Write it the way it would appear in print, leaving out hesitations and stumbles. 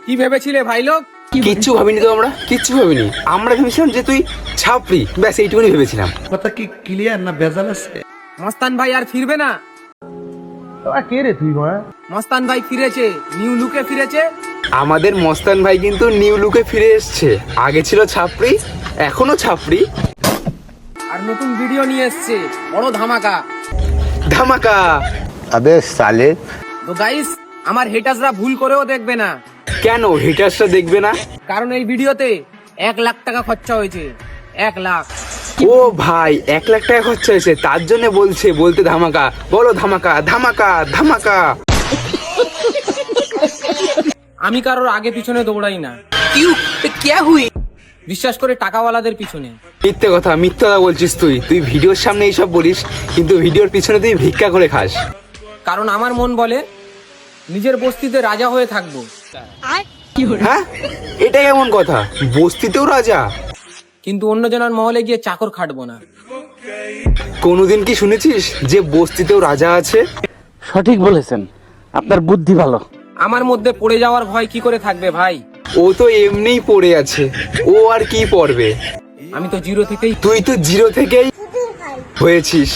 কি ভেবেছিলে ভাই লোক? কিচ্ছু ভাবিনি তো, আমরা কিচ্ছু ভাবিনি। আমরা ভেবেছিলাম যে তুই ছাপড়ি, ব্যাস এইটুকুনি ভেবেছিলাম। কথা কি ক্লিয়ার না ভেজাল আছে? মস্তান ভাই আর ফিরবে না। কে রে তুই মা? মস্তান ভাই ফিরেছে, নিউ লুকে ফিরেছে। আমাদের মস্তান ভাই কিন্তু নিউ লুকে ফিরে এসছে। আগে ছিল ছাপড়ি, এখনো ছাপড়ি। আর নতুন ভিডিও নিয়ে এসছে, বড় ধামাকা। ধামাকা। अबे साले। তো গাইস, আমার হেটার্সরা ভুল করেও দেখবে না, কেন হেটার্সটা দেখবে না? কারণ এই ভিডিওতে 1 লাখ টাকা খরচা হয়েছে। 1 লাখ। ও ভাই, 1 লাখ টাকা খরচা হয়েছে, তার জন্য বলতে ধামাকা। বলো ধামাকা, ধামাকা, ধামাকা। আমি কারোর আগে পিছনে দৌড়াই না, বিশ্বাস করে টাকাওয়ালাদের পিছনে। মিথ্যে কথা বলছিস তুই। তুই ভিডিওর সামনে এইসব বলিস, কিন্তু ভিডিওর পিছনে তুই ভিক্ষা করে খাস। কারণ আমার মন বলে নিজের বস্তিতে রাজা হয়ে থাকবো। হ্যাঁ, এটা কেমন কথা? বস্তিতেও রাজা? কিন্তু অন্যজনের মহলে গিয়ে চাকর খাটবো না। কোনোদিন কি শুনেছিস যে বস্তিতেও রাজা আছে? সঠিক বলেছেন, আপনার বুদ্ধি ভালো। আমার মধ্যে পড়ে যাওয়ার ভয় কি করে থাকবে ভাই? ও তো এমনিই পড়ে আছে, ও আর কি পড়বে? আমি তো জিরো থেকেই। তুই তো জিরো থেকেই হয়েছিস।